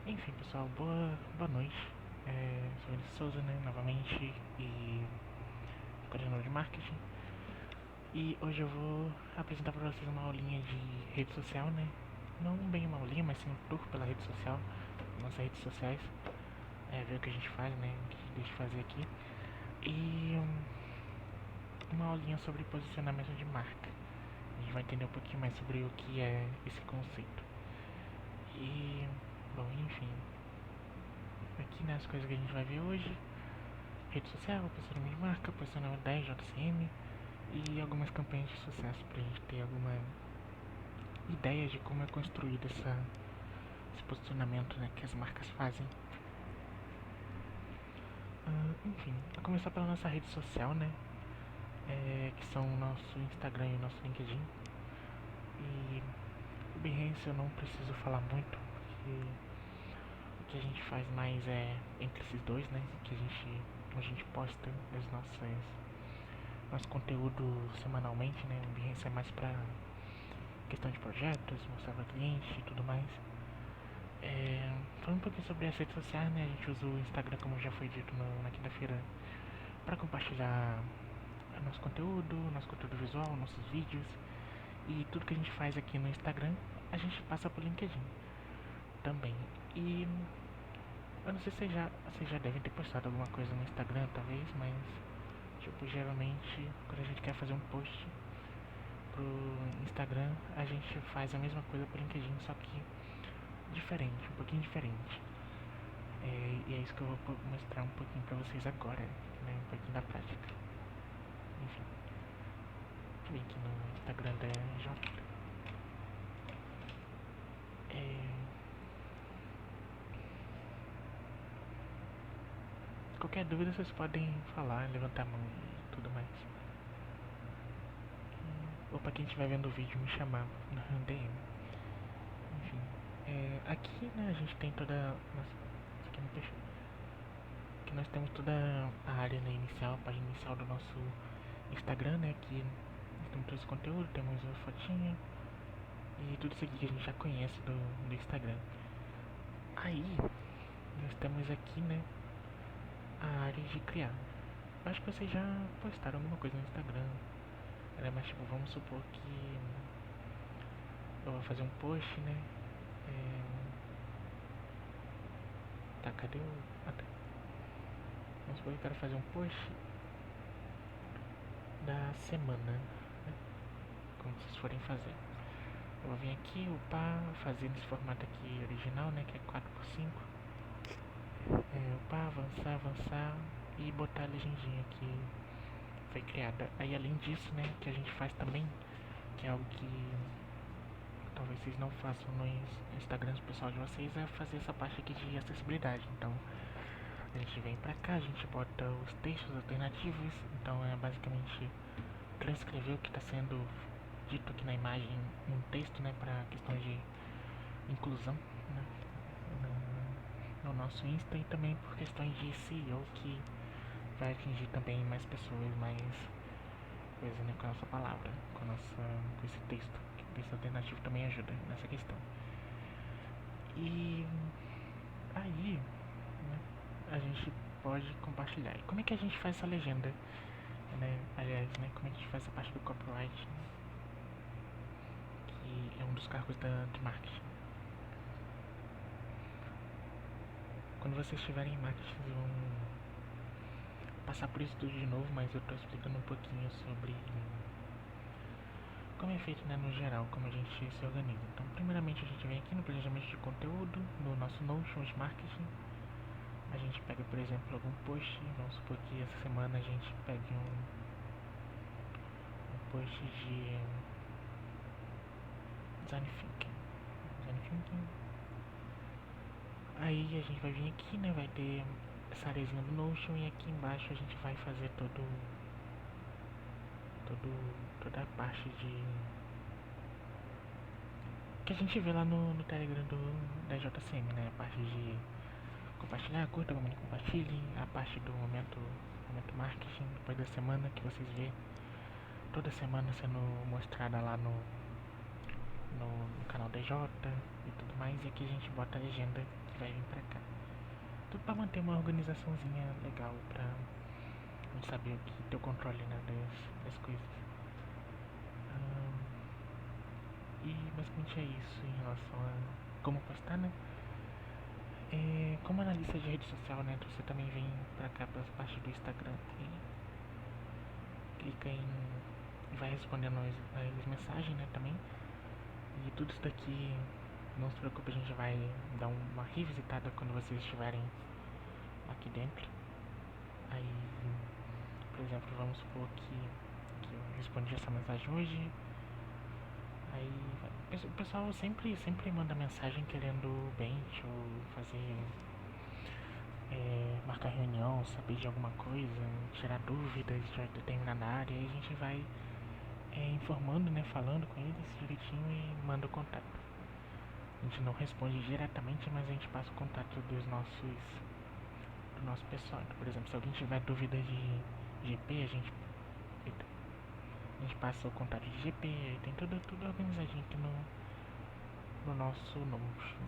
Enfim, pessoal, boa noite. Sou Vinícius Souza, né, novamente, e coordenador de marketing. E hoje eu vou apresentar para vocês uma aulinha de rede social, né? Não bem uma aulinha, mas sim um tour pela rede social, nossas redes sociais, ver o que a gente faz, né, o que a gente deixa de fazer aqui. E uma aulinha sobre posicionamento de marca. A gente vai entender um pouquinho mais sobre o que é esse conceito. E, bom, enfim, aqui nas coisas que a gente vai ver hoje: rede social, posicionamento de marca, posicionamento 10, JCM e algumas campanhas de sucesso pra gente ter alguma ideia de como é construído esse posicionamento, né, que as marcas fazem. Enfim, a começar pela nossa rede social, né, que são o nosso Instagram e o nosso LinkedIn. E o Behance eu não preciso falar muito, porque o que a gente faz mais é entre esses dois, né, que a gente posta nosso conteúdo semanalmente, né. O Behance é mais pra questão de projetos, mostrar para cliente e tudo mais. Falando um pouquinho sobre as redes sociais, né? A gente usa o Instagram, como já foi dito na quinta-feira, para compartilhar nosso conteúdo visual, nossos vídeos e tudo que a gente faz aqui no Instagram, a gente passa pro LinkedIn também. E eu não sei se vocês já devem ter postado alguma coisa no Instagram, talvez, mas tipo, geralmente quando a gente quer fazer um post pro Instagram, a gente faz a mesma coisa pro LinkedIn, só que diferente, um pouquinho diferente. E é isso que eu vou mostrar um pouquinho pra vocês agora, né? Um pouquinho da prática. Enfim, deixa eu ver aqui no Instagram da J. Qualquer dúvida vocês podem falar, levantar a mão e tudo mais. Ou pra quem estiver vendo o vídeo me chamar no DM. Enfim, aqui, né, a gente tem toda. Nossa, isso aqui não fechou. Aqui nós temos toda a área, né, inicial, a página inicial do nosso Instagram, né? Aqui nós temos todo esse conteúdo, temos a fotinha e tudo isso aqui que a gente já conhece do Instagram. Aí nós temos aqui, né, a área de criar. Eu acho que vocês já postaram alguma coisa no Instagram, né? Mas tipo, vamos supor que eu vou fazer um post, né? Tá, cadê o. Ah, tá. Vamos supor que eu quero fazer um post da semana, né? Como vocês forem fazer. Eu vou vir aqui, upar, fazer nesse formato aqui original, né? Que é 4x5. Upar, avançar e botar a legendinha que foi criada. Aí além disso, né, que a gente faz também, que é algo que talvez vocês não façam no Instagram do pessoal de vocês, é fazer essa parte aqui de acessibilidade. Então a gente vem pra cá, a gente bota os textos alternativos, então é basicamente transcrever o que está sendo dito aqui na imagem em texto, né, para questões de inclusão, né, no nosso Insta, e também por questões de SEO, que vai atingir também mais pessoas, mais coisa, né, com a nossa palavra, com esse texto. Que o texto alternativo também ajuda nessa questão. E aí, né, a gente pode compartilhar. E como é que a gente faz essa legenda? Né? Aliás, né, como é que a gente faz essa parte do copyright, né, que é um dos cargos de marketing. Quando vocês estiverem em marketing, vocês vão passar por isso tudo de novo, mas eu estou explicando um pouquinho sobre como é feito, né, no geral, como a gente se organiza. Então, primeiramente, a gente vem aqui no planejamento de conteúdo, no nosso Notion de marketing. A gente pega, por exemplo, algum post. Vamos supor que essa semana a gente pegue um post de design thinking. Aí a gente vai vir aqui, né, vai ter essa areazinha do Notion, e aqui embaixo a gente vai fazer toda a parte de que a gente vê lá no Telegram da JCM, né? A parte de compartilhar, curta, compartilhe, a parte do momento marketing, depois da semana, que vocês vê toda semana sendo mostrada lá no canal DJ e tudo mais. E aqui a gente bota a legenda que vai vir pra cá. Tudo pra manter uma organizaçãozinha legal, pra não saber o que ter o controle, né, das coisas. E basicamente é isso em relação a como postar, né? Como analista de rede social, né? Você também vem pra cá, pra parte do Instagram e clica em e vai respondendo as mensagens, né? Também. E tudo isso daqui, não se preocupe, a gente vai dar uma revisitada quando vocês estiverem aqui dentro. Aí, por exemplo, vamos supor que eu respondi essa mensagem hoje. Aí o pessoal sempre manda mensagem querendo bench ou fazer marcar reunião, saber de alguma coisa, tirar dúvidas de determinada área, e a gente vai informando, né, falando com eles direitinho e manda o contato. A gente não responde diretamente, mas a gente passa o contato do nosso pessoal. Então, por exemplo, se alguém tiver dúvida de GP, a gente passa o contato de GP, aí tem tudo organizadinho aqui no nosso Notion.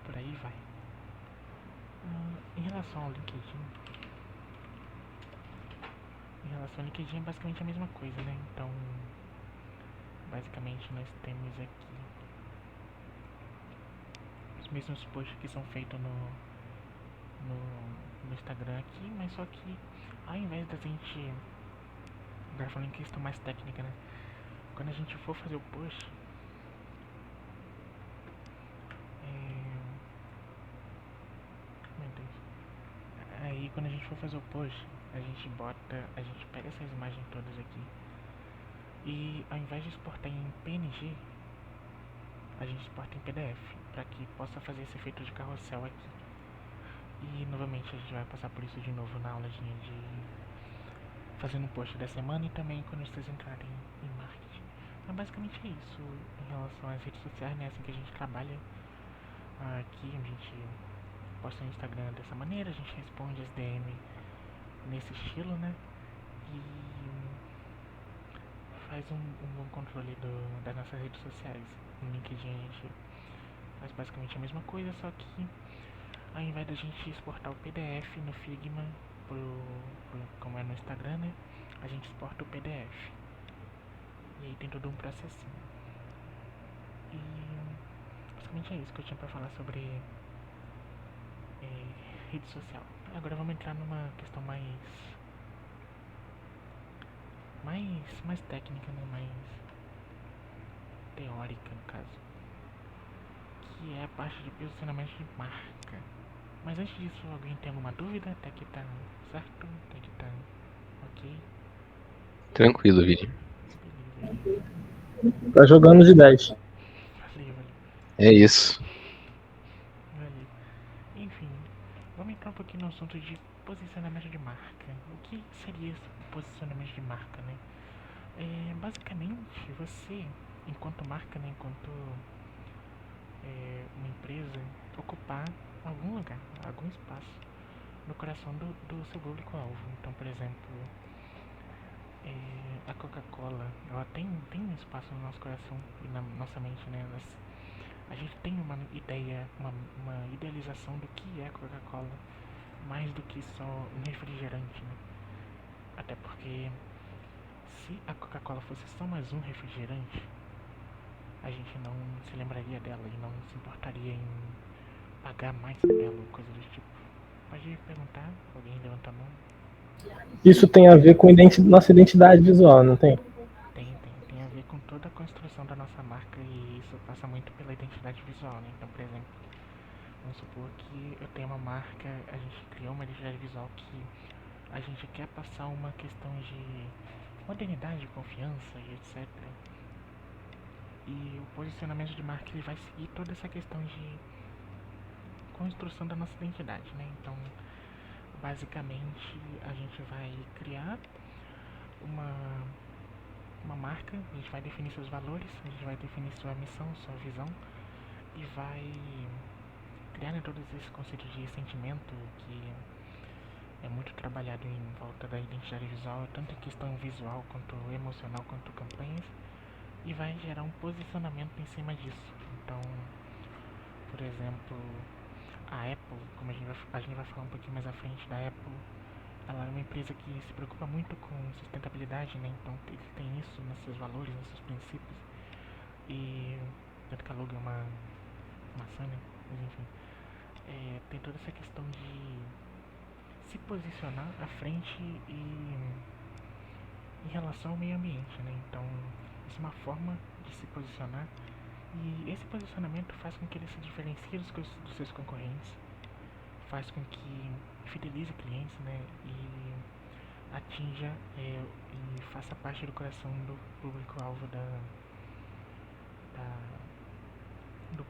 Por aí vai. Em relação ao LinkedIn, é basicamente a mesma coisa, né? Então, basicamente nós temos aqui os mesmos posts que são feitos no Instagram aqui, mas só que ao invés da gente, agora falando em questão mais técnica, né? Quando a gente for fazer o post, meu Deus. Aí quando a gente for fazer o post, a gente pega essas imagens todas aqui e ao invés de exportar em PNG, a gente exporta em PDF, para que possa fazer esse efeito de carrossel aqui. E novamente a gente vai passar por isso de novo na aulinha de fazendo o post da semana e também quando vocês entrarem em marketing. Mas basicamente é isso em relação às redes sociais, né? Assim que a gente trabalha aqui, a gente posta no Instagram dessa maneira, a gente responde as DM nesse estilo, né? E faz um bom controle das nossas redes sociais. No LinkedIn a gente faz basicamente a mesma coisa, só que ao invés da gente exportar o PDF no Figma, como é no Instagram, né? A gente exporta o PDF. E aí tem todo um processinho. E basicamente é isso que eu tinha pra falar sobre rede social. Agora vamos entrar numa questão mais técnica, né? Mais teórica, no caso. Que é a parte de posicionamento de marca. Mas antes disso, alguém tem alguma dúvida? Até aqui tá certo? Até aqui tá ok? Tranquilo, Vini. Beleza, Tá jogando de 10. valeu. É isso. Valeu. Enfim, vamos entrar um pouquinho no assunto de posicionamento de marca. O que seria esse posicionamento de marca, né? Basicamente, você, enquanto marca, né, enquanto uma empresa, ocupar algum lugar, algum espaço no coração do seu público-alvo. Então, por exemplo, a Coca-Cola, ela tem um espaço no nosso coração e na nossa mente, né? A gente tem uma ideia, uma idealização do que é a Coca-Cola, mais do que só um refrigerante, né? Até porque se a Coca-Cola fosse só mais um refrigerante, a gente não se lembraria dela e não se importaria em pagar mais por ela ou coisa do tipo. Pode perguntar, alguém levanta a mão? Isso tem a ver com nossa identidade visual, não tem? Tem a ver com toda a construção da nossa marca e isso passa muito pela identidade visual, né? Então, por exemplo, vamos supor que eu tenho uma marca, a gente criou uma identidade visual que a gente quer passar uma questão de modernidade, confiança e etc. E o posicionamento de marca ele vai seguir toda essa questão de construção da nossa identidade, né? Então, basicamente, a gente vai criar uma marca, a gente vai definir seus valores, a gente vai definir sua missão, sua visão e vai criar, né, todos esses conceitos de sentimento que é muito trabalhado em volta da identidade visual, tanto em questão visual quanto emocional, quanto campanhas. e vai gerar um posicionamento em cima disso. Então, por exemplo, a Apple, como a gente vai falar um pouquinho mais à frente da Apple, ela é uma empresa que se preocupa muito com sustentabilidade, né? Então eles têm isso nos seus valores, nos seus princípios. E tanto que a logo é uma maçã, né? Mas enfim, tem toda essa questão de se posicionar à frente em relação ao meio ambiente, né? Então isso é uma forma de se posicionar e esse posicionamento faz com que ele se diferencie dos seus concorrentes, faz com que fidelize clientes, né? E atinja e faça parte do coração do público-alvo do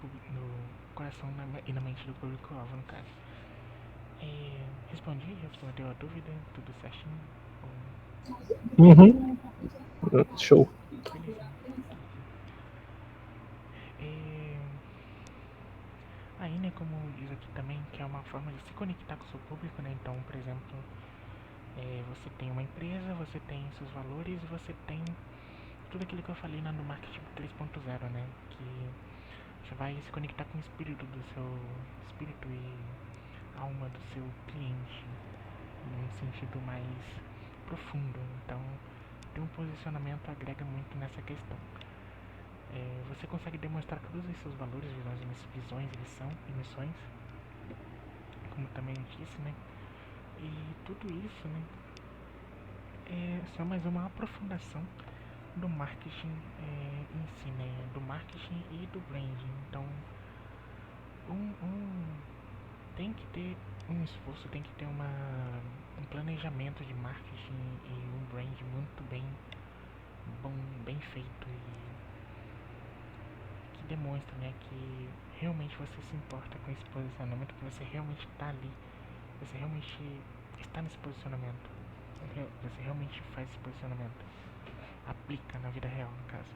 coração e na mente do público-alvo, no caso. Respondeu a dúvida, tudo certinho? Uhum. Show. Belezinha. Aí, né, como diz aqui também, que é uma forma de se conectar com o seu público, né? Então, por exemplo, você tem uma empresa, você tem seus valores e você tem tudo aquilo que eu falei no marketing 3.0, né? Que você vai se conectar com o espírito e alma do seu cliente, num sentido mais profundo. Então, ter um posicionamento agrega muito nessa questão. Você consegue demonstrar todos os seus valores, visões e missões, como também eu disse, né? E tudo isso, né, é só mais uma aprofundação do marketing em si, né? Do marketing e do branding. Então, tem que ter um esforço, tem que ter um planejamento de marketing e um brand muito bem feito e que demonstra, né, que realmente você se importa com esse posicionamento, que você realmente está ali, você realmente está nesse posicionamento, você realmente faz esse posicionamento, aplica na vida real, no caso.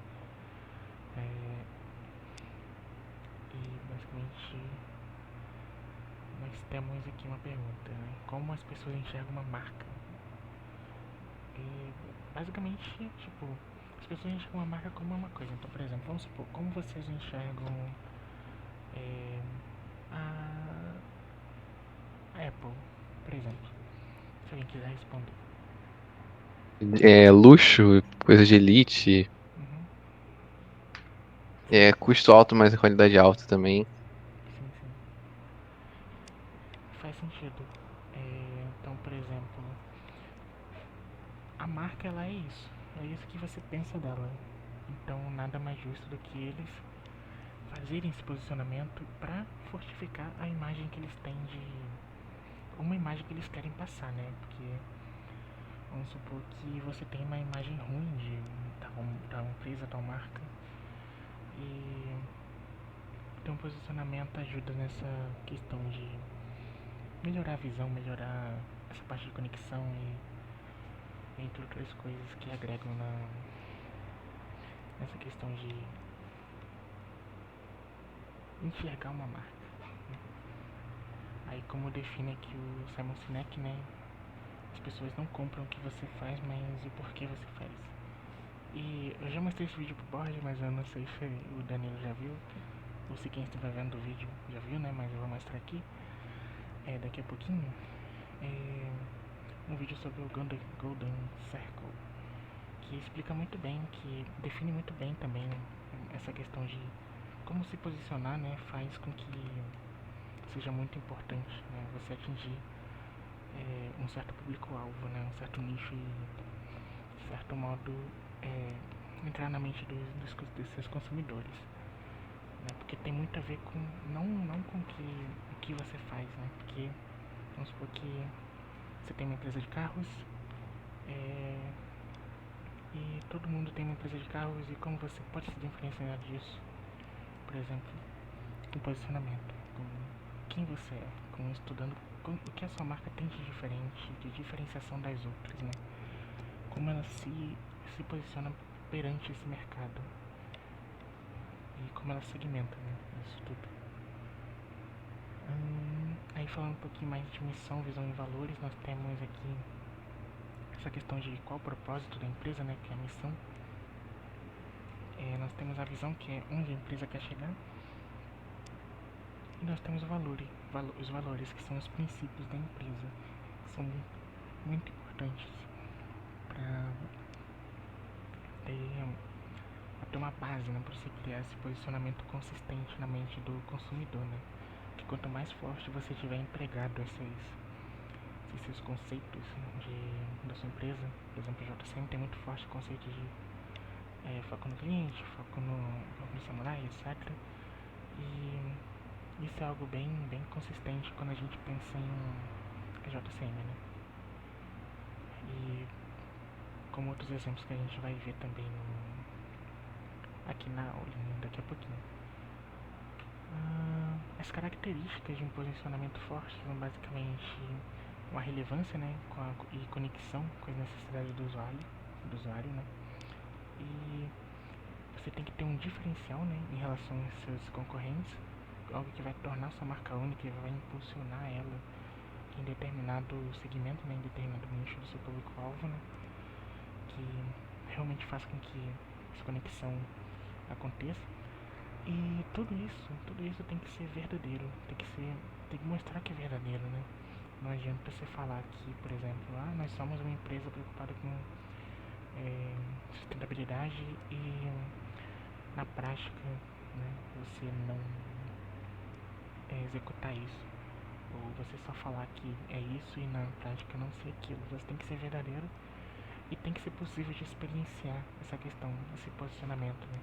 E basicamente nós temos aqui uma pergunta, né? Como as pessoas enxergam uma marca? E basicamente, tipo, as pessoas enxergam uma marca como uma coisa. Então, por exemplo, vamos supor, como vocês enxergam a Apple, por exemplo? Se alguém quiser responder. Luxo, coisa de elite, Uhum. custo alto, mas a qualidade alta também. Sim, sim. Faz sentido. Então, por exemplo, a marca ela é isso. É isso que você pensa dela. Então, nada mais justo do que eles fazerem esse posicionamento para fortificar a imagem que eles têm de uma imagem que eles querem passar, né? Porque vamos supor que você tem uma imagem ruim de tal empresa, tal marca e ter um posicionamento ajuda nessa questão de melhorar a visão, melhorar essa parte de conexão e entre outras coisas que agregam nessa questão de enxergar uma marca. Aí como define aqui o Simon Sinek, né? As pessoas não compram o que você faz, mas o porquê você faz. E eu já mostrei esse vídeo pro Borges, mas eu não sei se o Danilo já viu, ou se quem estiver vendo o vídeo já viu, né? Mas eu vou mostrar aqui, daqui a pouquinho, um vídeo sobre o Golden Circle, que explica muito bem, que define muito bem também essa questão de como se posicionar, né? Faz com que seja muito importante, né? Você atingir um certo público-alvo, né? Um certo nicho e, de certo modo, entrar na mente dos seus consumidores, né? Porque tem muito a ver com não com o que você faz, né? Porque vamos supor que você tem uma empresa de carros e todo mundo tem uma empresa de carros e como você pode se diferenciar disso, por exemplo, com posicionamento, com quem você é, com estudando o que a sua marca tem de diferente, de diferenciação das outras, né? Como ela se posiciona perante esse mercado e como ela segmenta, né? Isso tudo. Aí falando um pouquinho mais de missão, visão e valores, nós temos aqui essa questão de qual o propósito da empresa, né? Que é a missão. Nós temos a visão que é onde a empresa quer chegar, e nós temos os valores, que são os princípios da empresa, que são muito importantes para ter uma base, né, para você criar esse posicionamento consistente na mente do consumidor, né? Que quanto mais forte você tiver empregado esses seus conceitos da sua empresa, por exemplo, a JCM tem muito forte conceito de foco no cliente, foco no samurai, etc. E isso é algo bem consistente quando a gente pensa em JCM, né? E como outros exemplos que a gente vai ver também aqui na aula, né, daqui a pouquinho. As características de um posicionamento forte são basicamente uma relevância, né, e conexão com as necessidades do usuário, né? E você tem que ter um diferencial, né, em relação aos seus concorrentes, algo que vai tornar sua marca única e vai impulsionar ela em determinado segmento, né, em determinado nicho do seu público-alvo, né, que realmente faz com que essa conexão aconteça. E tudo isso tem que ser verdadeiro, tem que mostrar que é verdadeiro, né? Não adianta você falar que, por exemplo, nós somos uma empresa preocupada com sustentabilidade e na prática, né, você não executar isso, ou você só falar que é isso e na prática não ser aquilo. Você tem que ser verdadeiro e tem que ser possível de experienciar essa questão, esse posicionamento, né?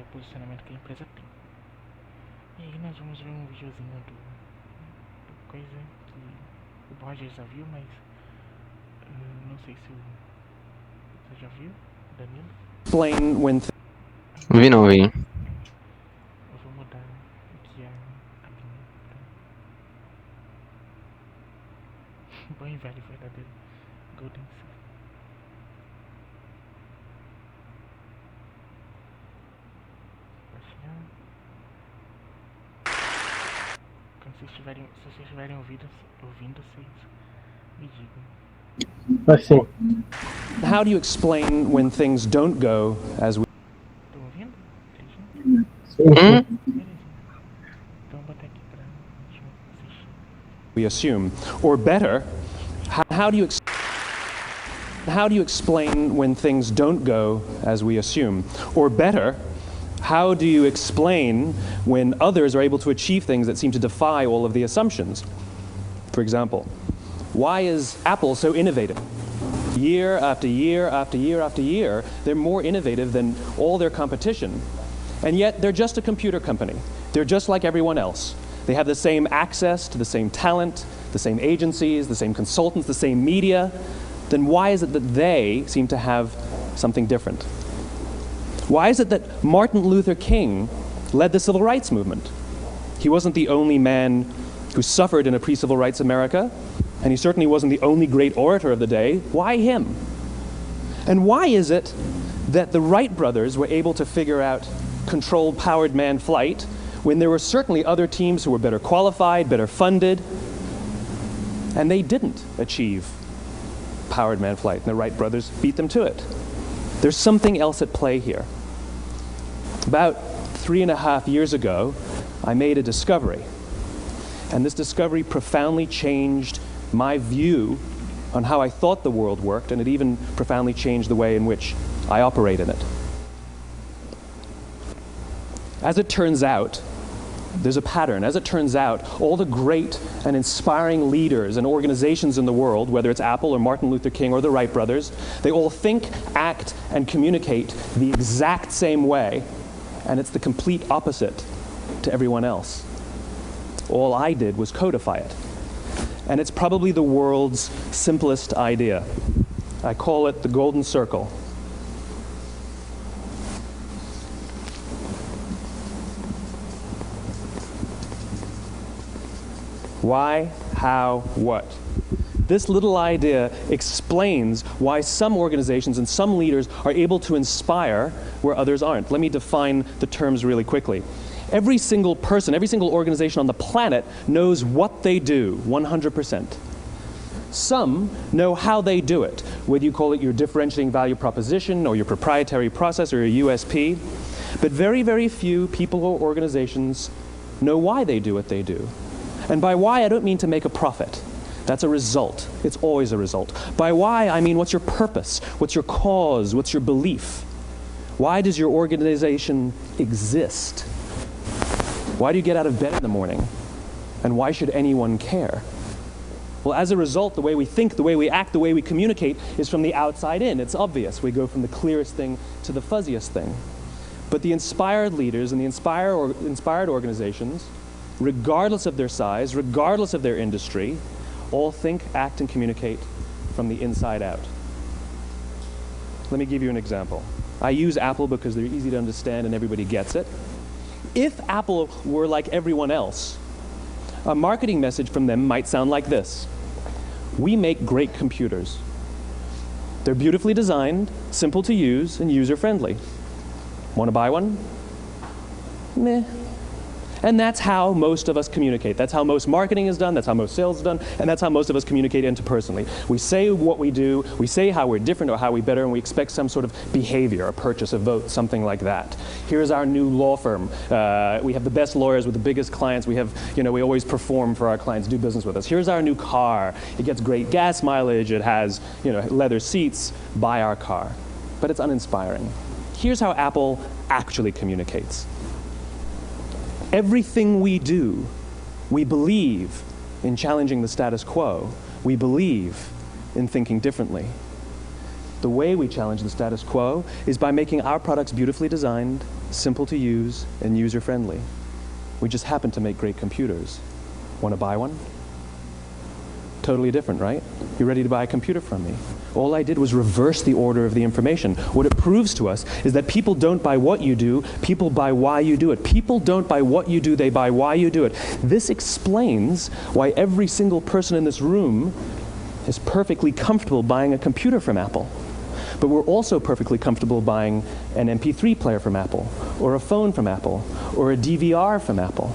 O posicionamento que a empresa tem. E aí nós vamos ver um videozinho do coisa que o Borges já viu, mas não sei se você já viu, Danilo? Explain when Vi não, vi. Eu vou mudar aqui a linha. Tá? Bom e velho verdadeiro Golden Sea. Se vocês estiverem ouvindo, vocês me digam. Assim, how do you explain when things don't go as Estão ouvindo? sim, sim. Beleza. Então vou botar aqui pra gente assistir. we assume? Or better, how do you explain when things don't go as we assume? Or better, how do you explain when others are able to achieve things that seem to defy all of the assumptions? For example, why is Apple so innovative? Year after year after year after year, they're more innovative than all their competition. And yet they're just a computer company. They're just like everyone else. They have the same access to the same talent, the same agencies, the same consultants, the same media. Then why is it that they seem to have something different? Why is it that Martin Luther King led the civil rights movement? He wasn't the only man who suffered in a pre-civil rights America, and he certainly wasn't the only great orator of the day. Why him? And why is it that the Wright brothers were able to figure out controlled powered manned flight when there were certainly other teams who were better qualified, better funded, and they didn't achieve powered manned flight, and the Wright brothers beat them to it? There's something else at play here. About 3.5 years ago, I made a discovery, and this discovery profoundly changed my view on how I thought the world worked, and it even profoundly changed the way in which I operate in it. As it turns out, there's a pattern. As it turns out, all the great and inspiring leaders and organizations in the world, whether it's Apple or Martin Luther King or the Wright brothers, they all think, act, and communicate the exact same way, and it's the complete opposite to everyone else. All I did was codify it. And it's probably the world's simplest idea. I call it the golden circle. Why, how, what? This little idea explains why some organizations and some leaders are able to inspire where others aren't. Let me define the terms really quickly. Every single person, every single organization on the planet knows what they do 100%. Some know how they do it, whether you call it your differentiating value proposition or your proprietary process or your USP. But very, very few people or organizations know why they do what they do. And by why, I don't mean to make a profit. That's a result. It's always a result. By why, I mean what's your purpose? What's your cause? What's your belief? Why does your organization exist? Why do you get out of bed in the morning? And why should anyone care? Well, as a result, the way we think, the way we act, the way we communicate is from the outside in. It's obvious. We go from the clearest thing to the fuzziest thing. But the inspired leaders and the inspired organizations, regardless of their size, regardless of their industry, all think, act, and communicate from the inside out. Let me give you an example. I use Apple because they're easy to understand and everybody gets it. If Apple were like everyone else, a marketing message from them might sound like this. We make great computers. They're beautifully designed, simple to use, and user-friendly. Want to buy one? Meh. And that's how most of us communicate. That's how most marketing is done, that's how most sales is done, and that's how most of us communicate interpersonally. We say what we do, we say how we're different or how we're better, and we expect some sort of behavior, a purchase, a vote, something like that. Here's our new law firm. We have the best lawyers with the biggest clients. We have, we always perform for our clients, do business with us. Here's our new car. It gets great gas mileage. It has, leather seats. Buy our car. But it's uninspiring. Here's how Apple actually communicates. Everything we do, we believe in challenging the status quo. We believe in thinking differently. The way we challenge the status quo is by making our products beautifully designed, simple to use, and user-friendly. We just happen to make great computers. Want to buy one? Totally different, right? You're ready to buy a computer from me. All I did was reverse the order of the information. What it proves to us is that people don't buy what you do, people buy why you do it. People don't buy what you do, they buy why you do it. This explains why every single person in this room is perfectly comfortable buying a computer from Apple. But we're also perfectly comfortable buying an MP3 player from Apple, or a phone from Apple, or a DVR from Apple.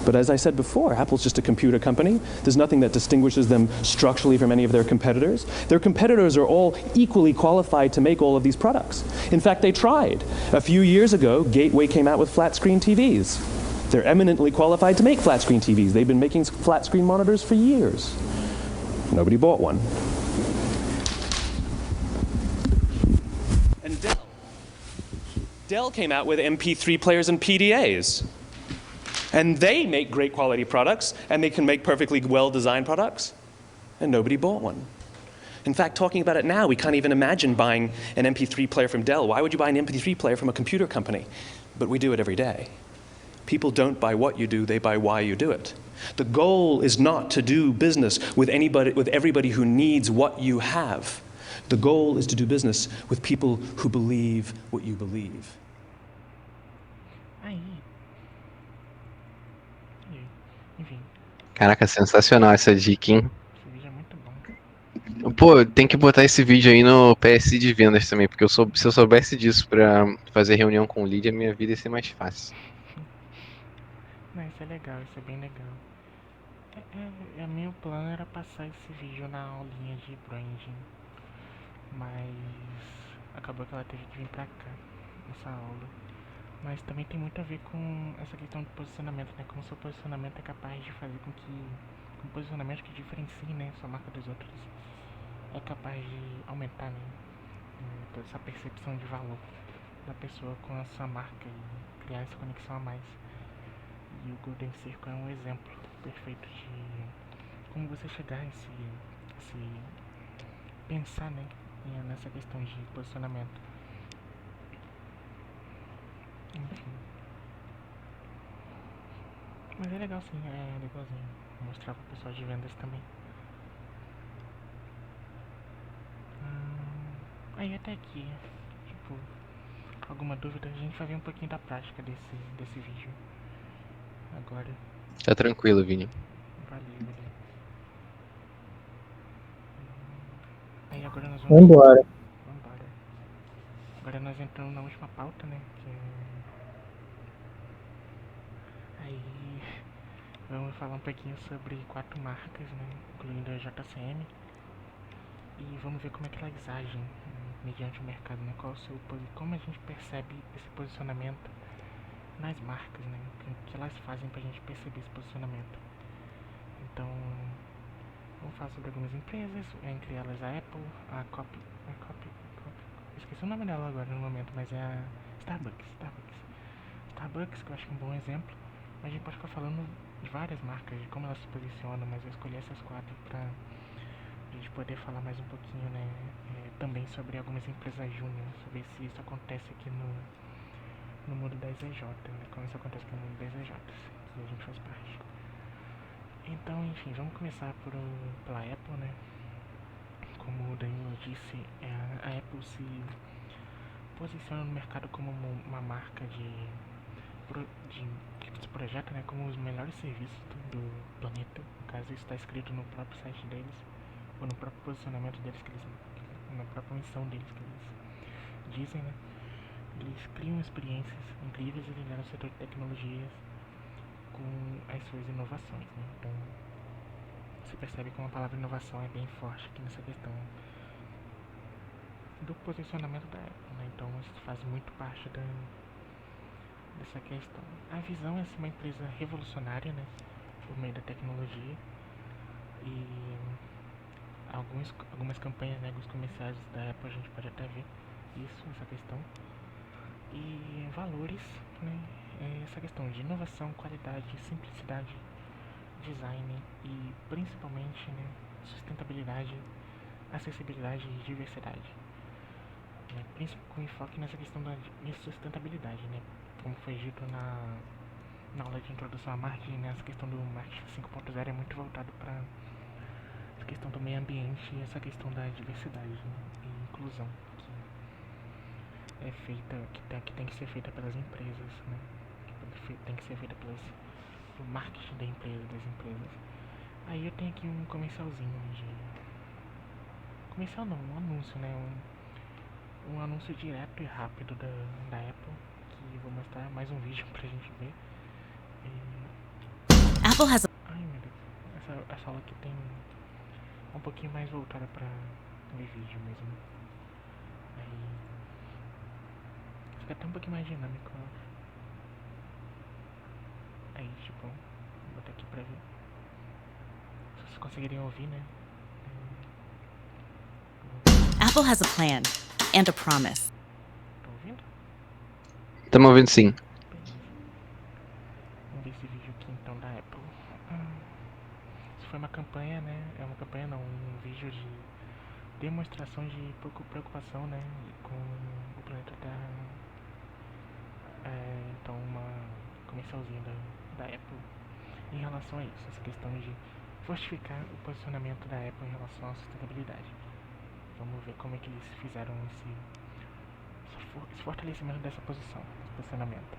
But as I said before, Apple's just a computer company. There's nothing that distinguishes them structurally from any of their competitors. Their competitors are all equally qualified to make all of these products. In fact, they tried. A few years ago, Gateway came out with flat screen TVs. They're eminently qualified to make flat screen TVs. They've been making flat screen monitors for years. Nobody bought one. And Dell came out with MP3 players and PDAs. And they make great quality products, and they can make perfectly well-designed products, and nobody bought one. In fact, talking about it now, we can't even imagine buying an MP3 player from Dell. Why would you buy an MP3 player from a computer company? But we do it every day. People don't buy what you do, they buy why you do it. The goal is not to do business with everybody who needs what you have. The goal is to do business with people who believe what you believe. Enfim, Caraca, sensacional essa dica, hein? esse vídeo é muito bom. Pô, tem que botar esse vídeo aí no PS de vendas também, porque se eu soubesse disso pra fazer reunião com o lead, a minha vida ia ser mais fácil. Não, isso é legal, isso é bem legal. Meu plano era passar esse vídeo na aulinha de branding, mas acabou que ela teve que vir pra cá, essa aula. Mas também tem muito a ver com essa questão de posicionamento, né? Como seu posicionamento é capaz de fazer com que um posicionamento que diferencie, né, sua marca dos outros é capaz de aumentar, né, toda essa percepção de valor da pessoa com a sua marca e criar essa conexão a mais. E o Golden Circle é um exemplo perfeito de como você chegar a esse pensar, né, nessa questão de posicionamento. Enfim. Mas é legal sim, é legalzinho mostrar pro pessoal de vendas também. Aí até aqui, tipo, alguma dúvida, a gente vai ver um pouquinho da prática desse vídeo. Agora, Tá tranquilo, Vini. valeu. Aí agora nós vamos... Vambora. Agora nós entramos na última pauta, né, que aí vamos falar um pouquinho sobre 4 marcas, né, incluindo a JCM. e vamos ver como é que elas agem mediante o mercado, né? Como a gente percebe esse posicionamento nas marcas, né? O que elas fazem pra gente perceber esse posicionamento. Então, vamos falar sobre algumas empresas, entre elas a Apple, a Copy, esqueci o nome dela agora no momento, mas é a Starbucks, que eu acho que é um bom exemplo. Mas a gente pode ficar falando de várias marcas, de como elas se posicionam, mas eu escolhi essas 4 pra a gente poder falar mais um pouquinho, né, também sobre algumas empresas júnior, sobre se isso acontece aqui no mundo das EJ, né, como isso acontece aqui no mundo das EJs, que a gente faz parte. Então, enfim, vamos começar pela Apple, né. Como o Danilo disse, a Apple se posiciona no mercado como uma marca que se projeta, né, como os melhores serviços do planeta. No caso, isso está escrito no próprio site deles, ou no próprio posicionamento deles, na própria missão deles que eles dizem, né. Eles criam experiências incríveis e lideram o setor de tecnologias com as suas inovações, né. Então, você percebe como a palavra inovação é bem forte aqui nessa questão do posicionamento da Apple, né? Então isso faz muito parte dessa questão. A visão é ser uma empresa revolucionária, né, por meio da tecnologia, e algumas campanhas, né, alguns comerciais da Apple a gente pode até ver essa questão. E valores, né, essa questão de inovação, qualidade, simplicidade, design e principalmente, né, sustentabilidade, acessibilidade e diversidade, né, com enfoque nessa questão da sustentabilidade, né, como foi dito na aula de introdução à marketing, né, essa questão do marketing 5.0 é muito voltado para essa questão do meio ambiente e essa questão da diversidade, né, e inclusão, que é feita, que tem que ser feita pelas empresas, né, que tem que ser feita pelo marketing das empresas. Aí eu tenho aqui um comercialzinho comercial não, um anúncio, né, um anúncio direto e rápido da Apple, que eu vou mostrar mais um vídeo pra gente ver. Apple has a Ai meu Deus, essa aula aqui tem um pouquinho mais voltada pra ver vídeo mesmo. Aí fica até um pouquinho mais dinâmico, eu acho. Aí tipo, vou botar aqui pra ver. Se vocês conseguirem ouvir, né? Apple has a plan and a promise. Tá ouvindo? Tamo ouvindo sim. Beleza. Vamos ver esse vídeo aqui então da Apple. Isso foi uma campanha, né? É uma campanha não, um vídeo de demonstração de preocupação, né, com o planeta Terra. Então uma comercialzinha da Apple em relação a isso, essa questão de fortificar o posicionamento da Apple em relação à sustentabilidade. Vamos ver como é que eles fizeram esse fortalecimento dessa posição, esse posicionamento.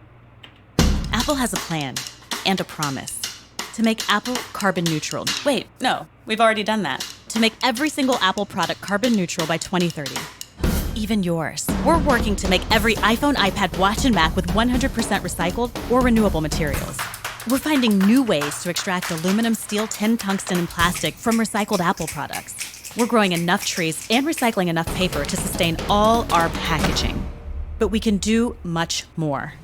Apple has a plan and a promise to make Apple carbon neutral. Wait, no, we've already done that. To make every single Apple product carbon neutral by 2030. Even yours. We're working to make every iPhone, iPad, Watch, and Mac with 100% recycled or renewable materials. We're finding new ways to extract aluminum, steel, tin, tungsten, and plastic from recycled Apple products. We're growing enough trees and recycling enough paper to sustain all our packaging. But we can do much more.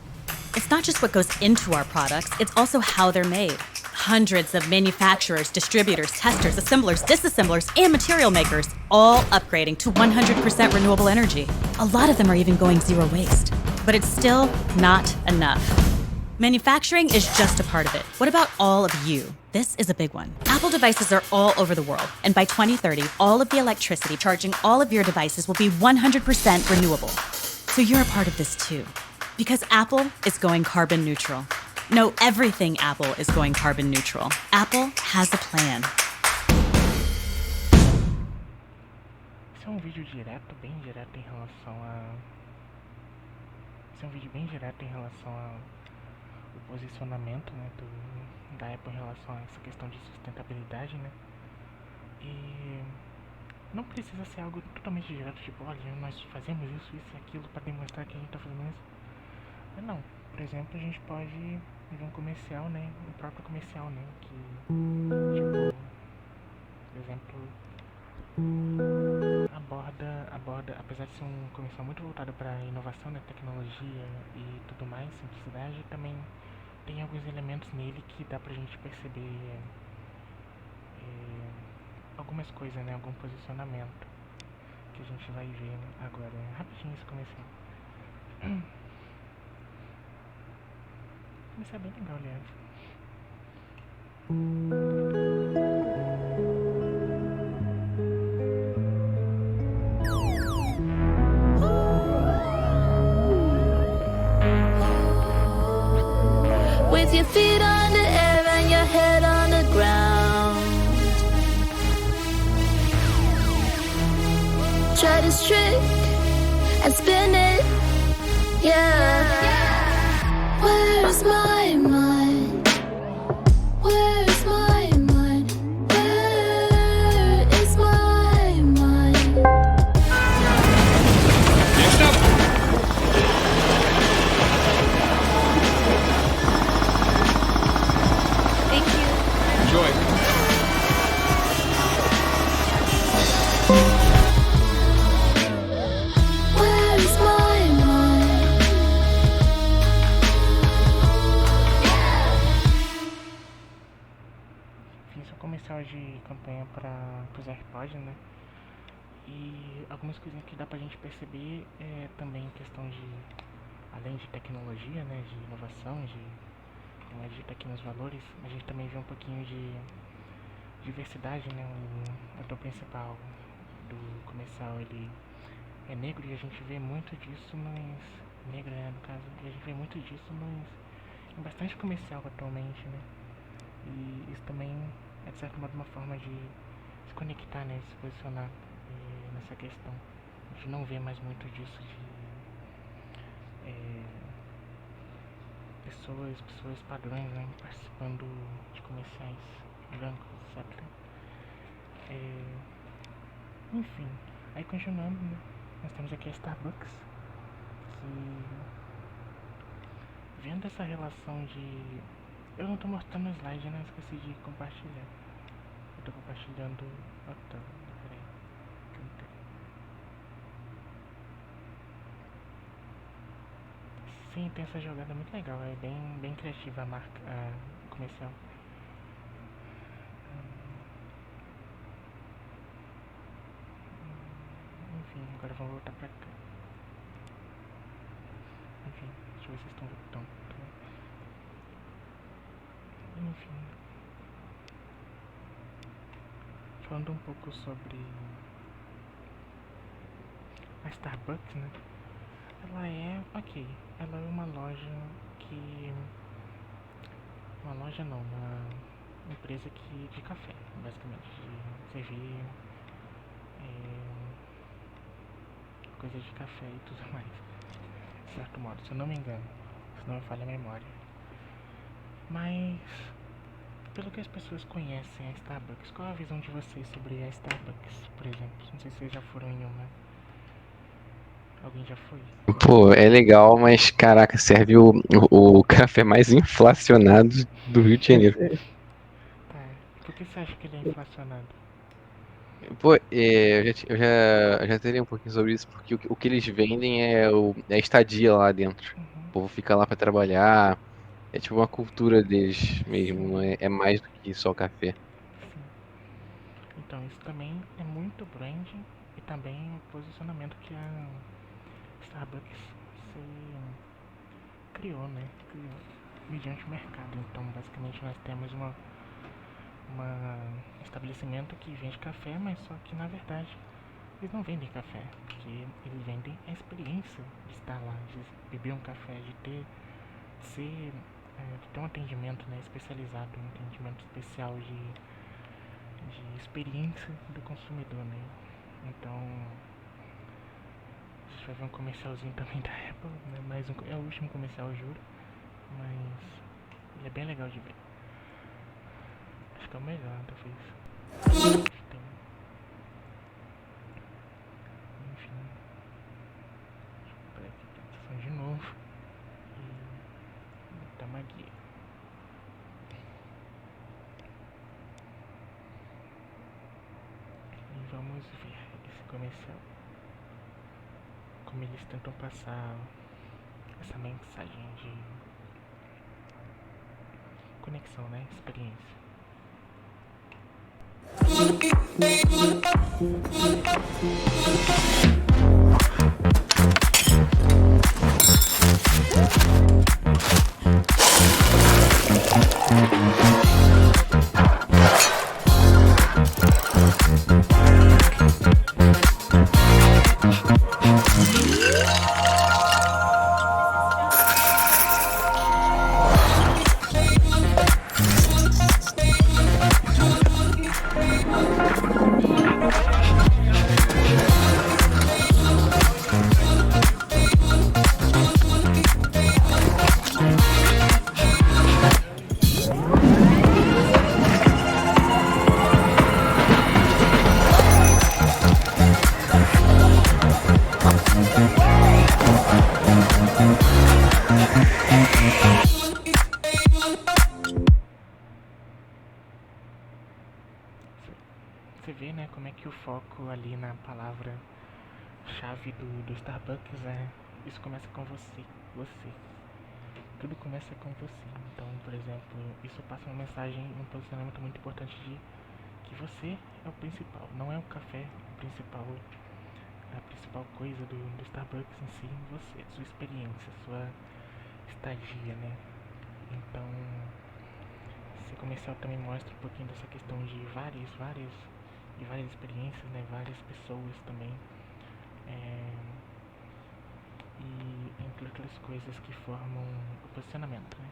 It's not just what goes into our products, it's also how they're made. Hundreds of manufacturers, distributors, testers, assemblers, disassemblers, and material makers, all upgrading to 100% renewable energy. A lot of them are even going zero waste. But it's still not enough. Manufacturing is just a part of it. What about all of you? This is a big one. Apple devices are all over the world, and by 2030, all of the electricity charging all of your devices will be 100% renewable. So you're a part of this too. Because Apple is going carbon neutral. No, everything Apple is going carbon neutral. Apple has a plan. Esse é um vídeo direto, bem direto em relação a... Esse é um vídeo bem direto em relação ao posicionamento, né, da Apple em relação a essa questão de sustentabilidade, né? E não precisa ser algo totalmente direto, tipo, olha, nós fazemos isso e aquilo para demonstrar que a gente tá fazendo isso. Não, por exemplo, a gente pode ver um comercial, né, um próprio comercial, né, que, tipo, por exemplo, aborda, apesar de ser um comercial muito voltado para inovação, né, tecnologia e tudo mais, simplicidade, também tem alguns elementos nele que dá pra gente perceber algumas coisas, né, algum posicionamento que a gente vai ver agora. Rapidinho esse comercial. Comercial bem legal, aliás. With your feet on the air and your head on the ground. Try this trick and spin it, yeah. Where's my mind? Where's my mind? Where is my mind? Next up. Thank you. Enjoy. Where's my mind? Fiz um comercial de campanha para os AirPods, né? E algumas coisinhas que dá pra gente perceber é também questão de, além de tecnologia, né, de inovação, como é dito aqui nos valores, a gente também vê um pouquinho de diversidade, né? O ator principal do comercial, ele é negro e a gente vê muito disso negra, né, no caso, e a gente vê muito disso em bastante comercial atualmente, né? E isso também é de certo modo uma forma de se conectar, né, se posicionar nessa questão. A gente não vê mais muito disso de pessoas padrões, né, participando de comerciais brancos, etc. Enfim, aí continuando, né, nós temos aqui a Starbucks, que vendo essa relação de... Eu não tô mostrando o slide, né, esqueci de compartilhar. Eu tô compartilhando... Ah, tá, peraí. Sim, tem essa jogada muito legal, é bem criativa a marca, a comercial. Enfim, agora vamos voltar pra cá. Enfim, deixa eu ver se vocês estão voltando. Enfim. Falando um pouco sobre a Starbucks, né? Ela é, ok, ela é uma loja que... Uma loja não, uma empresa de café, basicamente, de servir coisas de café e tudo mais, de certo modo, se eu não me engano, se não me falha a memória. Mas, pelo que as pessoas conhecem a Starbucks, qual é a visão de vocês sobre a Starbucks, por exemplo? Não sei se vocês já foram em uma. Alguém já foi? Pô, é legal, mas caraca, serve o café mais inflacionado do Rio de Janeiro. Tá, por que você acha que ele é inflacionado? Pô, eu já teria um pouquinho sobre isso, porque o que eles vendem é a estadia lá dentro. O povo fica lá pra trabalhar, é tipo uma cultura deles mesmo, não é mais do que só café. Sim. Então, isso também é muito branding e também o posicionamento que a Starbucks se criou, né? Criou mediante o mercado. Então, basicamente, nós temos um estabelecimento que vende café, mas só que na verdade eles não vendem café, porque eles vendem a experiência de estar lá, de beber um café, de ter um atendimento, né, especializado, um atendimento especial de experiência do consumidor, né? Então a gente vai ver um comercialzinho também da Apple, né? É o último comercial, eu juro, mas ele é bem legal de ver. Acho que é o melhor, talvez. Tem. Enfim. Deixa eu pegar aqui a apresentação de novo. E botar uma guia. E vamos ver. esse comercial, como eles tentam passar essa mensagem de conexão, né? Experiência. Você vê, né, como é que o foco ali na palavra-chave do Starbucks é isso começa com você. Tudo começa com você. Então, por exemplo, isso passa uma mensagem, um posicionamento muito importante de que você é o principal, não é o café a principal coisa do Starbucks em si, você, a sua experiência, a sua estadia, né? Então, esse comercial também mostra um pouquinho dessa questão de várias experiências, né? Várias pessoas também. E entre outras coisas que formam o posicionamento, né?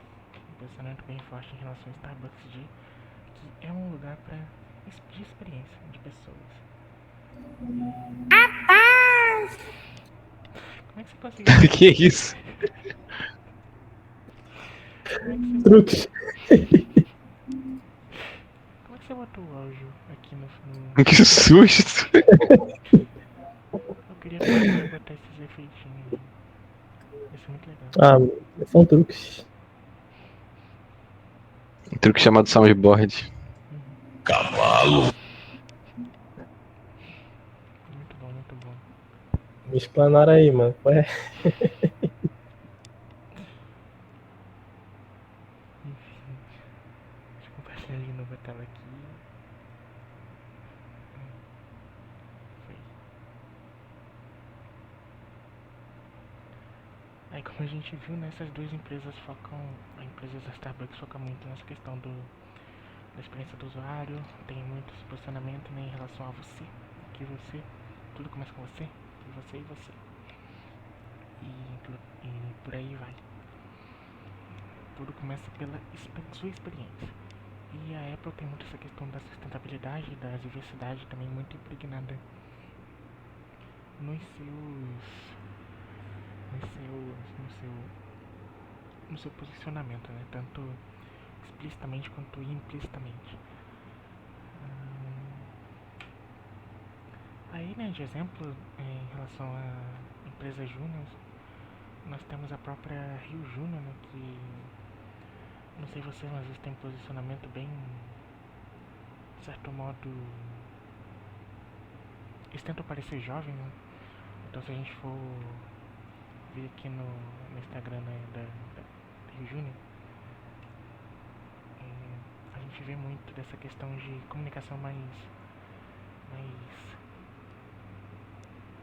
Um posicionamento bem forte em relação ao Starbucks que é um lugar de experiência de pessoas. Como é que você conseguiu? Que isso? Truques. Como é que você botou o áudio aqui no... Que susto! Eu queria poder botar esses efeitinhos. Isso é muito legal. São truques. Um truque chamado soundboard. Muito bom. Me explanaram aí, mano. Qual é? Enfim. Deixa eu compartilhar de novo a tela aqui. Foi. Aí como a gente viu, né, essas duas empresas focam, a empresa da Starbucks foca muito nessa questão da experiência do usuário, tem muito esse posicionamento, né, em relação a você, tudo começa com você, e você. E por aí vai. Tudo começa pela sua experiência. E a Apple tem muito essa questão da sustentabilidade e da diversidade também muito impregnada no seu posicionamento, né? Tanto explicitamente quanto implicitamente. Aí, né, de exemplo, em relação a empresas júnior, nós temos a própria Rio Júnior, né, que não sei vocês, mas eles têm um posicionamento bem, de certo modo, eles tentam parecer jovem, né? Então se a gente for ver aqui no Instagram, né, da Rio Júnior, a gente vê muito dessa questão de comunicação mais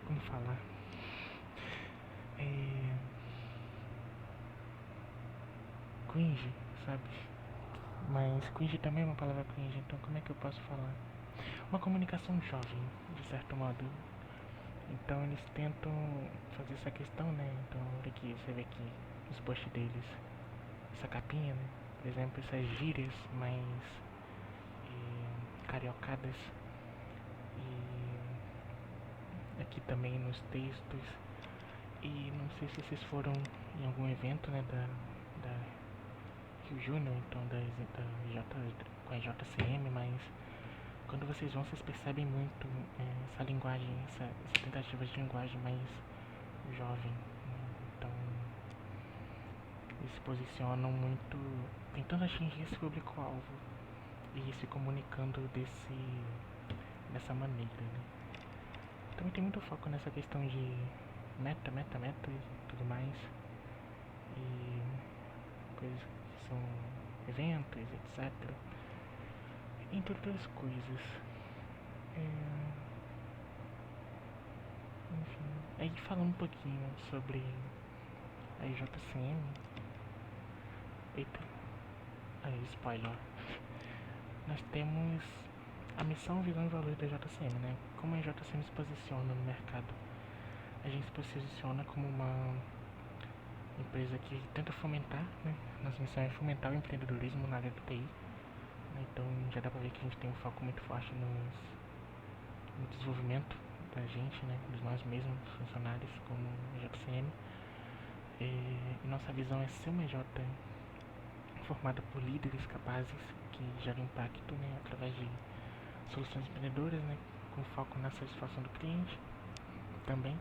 como falar? Cringe, sabe? Mas cringe também é uma palavra cringe, então como é que eu posso falar? Uma comunicação jovem, de certo modo. Então eles tentam fazer essa questão, né? Então olha aqui, você vê aqui nos posts deles, essa capinha, né? Por exemplo, essas gírias mais cariocadas. E aqui também nos textos. E não sei se vocês foram em algum evento, né, da Rio Júnior, então com a JCM, mas quando vocês vão, vocês percebem muito essa linguagem, essa tentativa de linguagem mais jovem, né? Então eles se posicionam muito tentando atingir esse público-alvo e se comunicando dessa maneira, né? também tem muito foco nessa questão de meta e tudo mais. E coisas que são eventos, etc. Entre outras coisas. Enfim, aí falando um pouquinho sobre a JCM. Eita, aí spoiler. Nós temos a missão, visão e valor da JCM, né? Como a JCM se posiciona no mercado? A gente se posiciona como uma empresa que tenta fomentar, né? Nossa missão é fomentar o empreendedorismo na área do TI. Né? Então já dá pra ver que a gente tem um foco muito forte no desenvolvimento da gente, né? Dos nós mesmos, funcionários, como JCM. E nossa visão é ser uma J formada por líderes capazes que geram impacto, né? Através de soluções empreendedoras, né? Com foco na satisfação do cliente também.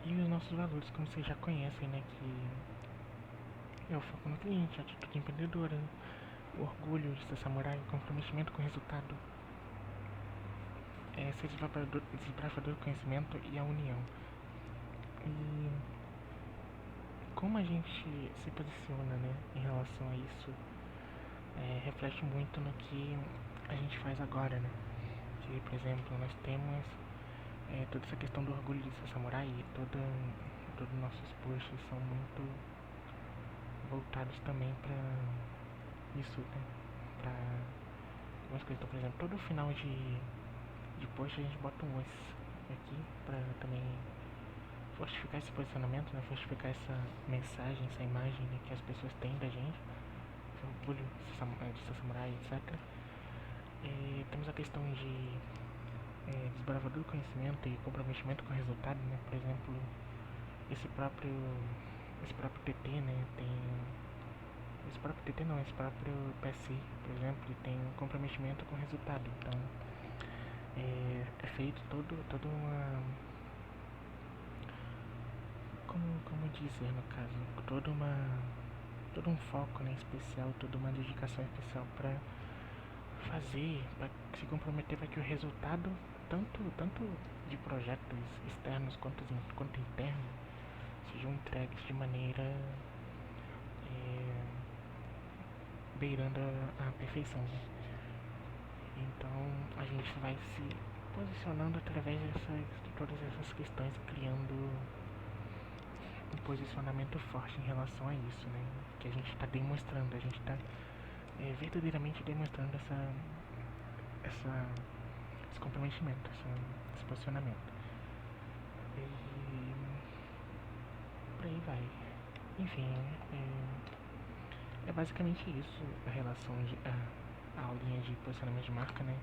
E os nossos valores, como vocês já conhecem, né? Que é o foco no cliente, a atitude empreendedora, né? O orgulho de ser samurai, o comprometimento com o resultado, ser desbravador do conhecimento e a união. E como a gente se posiciona, né, em relação a isso, reflete muito no que a gente faz agora, né? Que, por exemplo, nós temos toda essa questão do orgulho de ser samurai e todos os nossos posts são muito voltados também para isso, né? Para algumas coisas. Então, por exemplo, todo final de post a gente bota um os aqui para também fortificar esse posicionamento, né? Fortificar essa mensagem, essa imagem, né, que as pessoas têm da gente, esse orgulho de ser samurai, etc. E temos a questão de desbravador do conhecimento e comprometimento com o resultado, né? Por exemplo, esse próprio TT, né? Esse próprio PSI, por exemplo, ele tem um comprometimento com o resultado. Então é feito toda uma, como dizer, no caso, todo um foco, né, especial, toda uma dedicação especial para fazer, para se comprometer para que o resultado, tanto de projetos externos quanto internos, sejam entregues de maneira beirando a perfeição, né? Então a gente vai se posicionando através de todas essas questões, criando um posicionamento forte em relação a isso, né? Que a gente está demonstrando, a gente está verdadeiramente demonstrando esse comprometimento, esse posicionamento. E por aí vai. Enfim, é basicamente isso, a relação a aulinha de posicionamento de marca, né?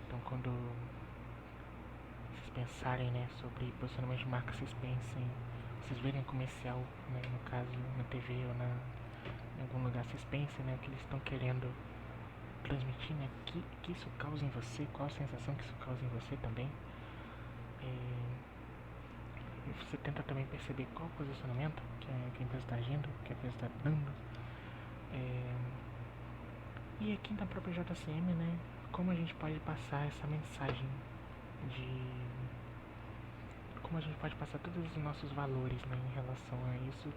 Então quando vocês pensarem, né, sobre posicionamento de marca, vocês verem um comercial, né, no caso na TV ou em algum lugar, vocês pensem, né, o que eles estão querendo transmitir, né, que isso causa em você, qual a sensação que isso causa em você também. E você tenta também perceber qual o posicionamento que a empresa está agindo, que a empresa está dando. E aqui na própria JCM, né, como a gente pode passar essa mensagem como a gente pode passar todos os nossos valores, né, em relação a isso,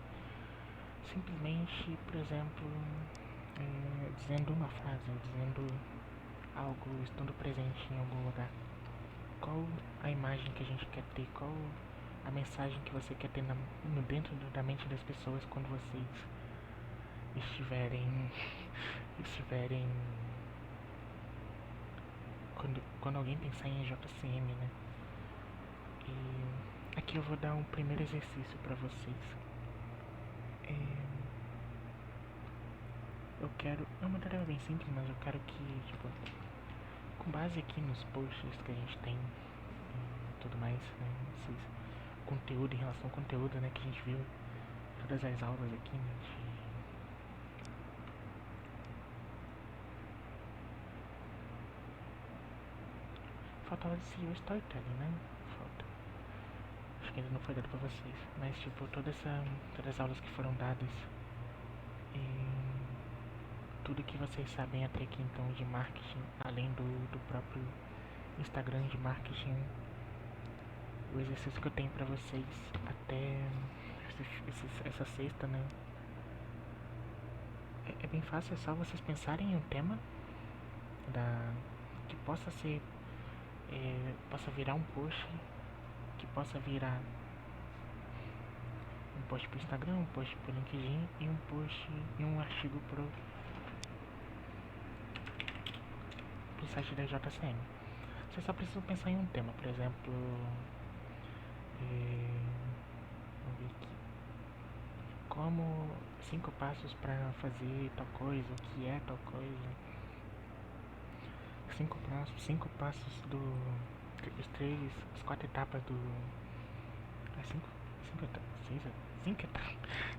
simplesmente, por exemplo, dizendo uma frase, dizendo algo, estando presente em algum lugar. Qual a imagem que a gente quer ter, qual a mensagem que você quer ter dentro da mente das pessoas quando vocês estiverem quando alguém pensar em JCM, né? E aqui eu vou dar um primeiro exercício para vocês. Eu quero, é uma tarefa bem simples, mas eu quero que, tipo, com base aqui nos posts que a gente tem e tudo mais, né, esses conteúdo, em relação ao conteúdo, né, que a gente viu todas as aulas aqui, né, falta aula de CEO Storytelling, né, falta, acho que ainda não foi dado pra vocês, mas, tipo, todas as aulas que foram dadas e tudo que vocês sabem até aqui, então, de marketing, além do próprio Instagram de marketing. O exercício que eu tenho pra vocês até essa sexta, né? É bem fácil, é só vocês pensarem em um tema que possa ser, possa virar um post, que possa virar um post pro Instagram, um post pro LinkedIn e um post e um artigo pro site da JCM. Vocês só precisam pensar em um tema, por exemplo, vamos ver aqui, como 5 passos para fazer tal coisa, o que é tal coisa, 5 passos as 4 etapas do,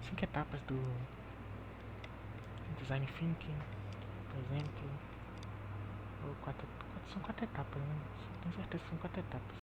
5 etapas do design thinking, por exemplo, ou são 4 etapas, né? Tenho certeza que são 4 etapas.